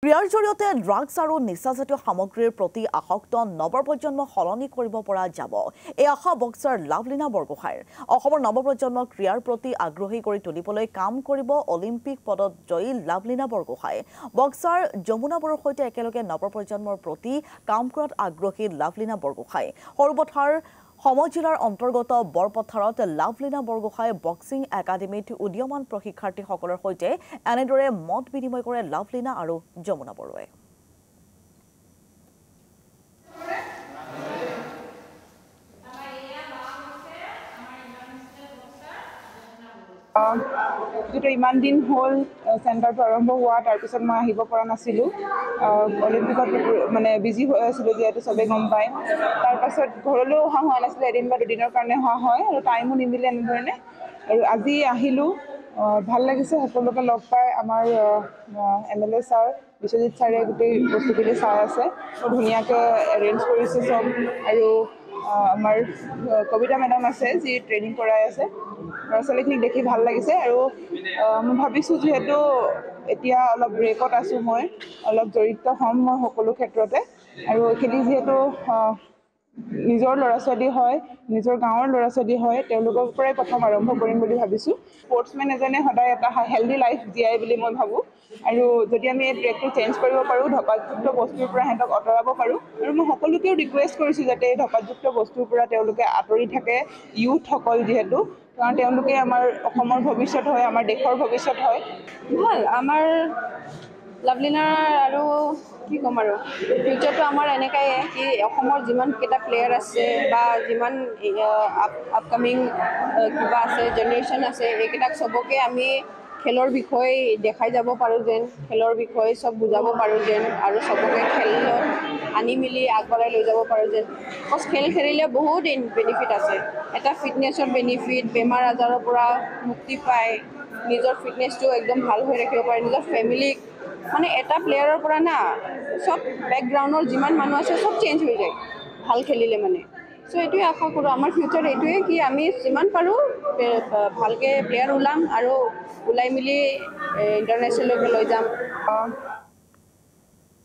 ক্ৰিয়াৰ জৰিয়তে ড্ৰাগছ আৰু নিচাজাতীয় সামগ্ৰীৰ প্ৰতি আসক্ত নৱপ্ৰজন্মক সলনি কৰিব পৰা যাব। এই আশা বক্সাৰ লাভলীনা বৰগোহাঁইৰ। অসমৰ নৱপ্ৰজন্মক ক্ৰিয়াৰ প্ৰতি আগ্ৰহী কৰি তুলিবলৈ কাম কৰিব অলিম্পিক পদক জয়ী লাভলীনা বৰগোহাঁই। বক্সাৰ যমুনা বড়োৰ সৈতে একেলগে নৱপ্ৰজন্মৰ প্ৰতি কাম কৰাত আগ্ৰহী লাভলীনা বৰগোহাঁই। সৰুপথাৰ সমজিলাৰ অন্তৰ্গত বৰপথাৰত লাভলীনা বৰগোহাঁই বক্সিং একাডেমীত উদীয়মান প্ৰশিক্ষাৰ্থীসকলৰ সৈতে এনেদৰে মত বিনিময় কৰে লাভলীনা আৰু যমুনা বড়োৱে। যেটো ইমান দিন হল সেন্টাৰটো আৰম্ভ হোৱা তাৰ পিছত মই আহিব পৰা নাছিলো অলিম্পিকত মানে বিজি হৈ আছিলো যেটো সবে গম পায় তাৰ পাছত ঘৰলৈ অহা হোৱা নাছিল এদিন বা দুদিনৰ কাৰণে হোৱা হয় আৰু টাইমো নিমিলে এনেধৰণে আৰু আজি আহিলো ভাল লাগিছে সকলোকে লগ পাই আমাৰ এমএলএ ছাৰ বিশ্বজিৎ ছাৰে গোটেই বস্তুখিনি চাই আছে ধুনীয়াকৈ এৰেঞ্জ কৰিছে সব আৰু আমাৰ কবিতা মেডাম আছে যি ট্ৰেইনিং কৰাই আছে ল'ৰা-ছোৱালীখিনিক দেখি ভাল লাগিছে আৰু মই ভাবিছোঁ যিহেতু এতিয়া অলপ ব্ৰেকত আছোঁ মই অলপ জড়িত হ'ম মই সকলো ক্ষেত্ৰতে আৰু এইখিনি যিহেতু নিজৰ ল'ৰা-ছোৱালী হয় নিজৰ গাঁৱৰ ল'ৰা-ছোৱালী হয় তেওঁলোকৰ পৰাই প্ৰথম আৰম্ভ কৰিম বুলি ভাবিছোঁ স্পৰ্টছমেন এজনে সদায় এটা হেল্ডি লাইফ জীয়াই বুলি মই ভাবোঁ আৰু যদি আমি এই ট্ৰেকটো চেঞ্জ কৰিব পাৰোঁ ধপাতযুক্ত বস্তুৰ পৰা সিহঁতক আঁতৰাব পাৰোঁ আৰু মই সকলোকেও ৰিকুৱেষ্ট কৰিছোঁ যাতে এই ধপাতযুক্ত বস্তুৰ পৰা তেওঁলোকে আঁতৰি থাকে ইউথসকল যিহেতু কাৰণ তেওঁলোকে আমাৰ অসমৰ ভৱিষ্যত হয় আমাৰ দেশৰ ভৱিষ্যত হয় ভাল আমাৰ লাভলীনাৰ আৰু কি ক'ম আৰু ফিউচাৰটো আমাৰ এনেকাই কি অসমৰ যিমান কেইটা প্লেয়াৰ আছে বা যিমান আপকামিং কিবা আছে জেনেৰেশ্যন আছে এইকেইটাক চবকে আমি খেলৰ বিষয়ে দেখাই যাব পাৰোঁ যেন খেলৰ বিষয়ে চব বুজাব পাৰোঁ যেন আৰু চবকে খেলত আনি মেলি আগবঢ়াই লৈ যাব পাৰোঁ যেন বিকজ খেল খেলিলে বহুত বেনিফিট আছে এটা ফিটনেছৰ বেনিফিট বেমাৰ আজাৰৰ পৰা মুক্তি পায় নিজৰ ফিটনেছটো একদম ভাল হৈ ৰাখিব পাৰে নিজৰ ফেমিলিক মানে এটা প্লেয়াৰৰ পৰা না সব বেকগ্ৰাউণ্ডৰ যিমান মানুহ আছে সব চেঞ্জ হৈ যায় ভাল খেলিলে মানে চ' এইটোৱে আশা কৰোঁ আমাৰ ফিউচাৰ এইটোৱে কি আমি যিমান পাৰোঁ ভালকৈ প্লেয়াৰ ওলাম আৰু ওলাই মেলি ইণ্টাৰনেশ্যনেললৈকে লৈ যাম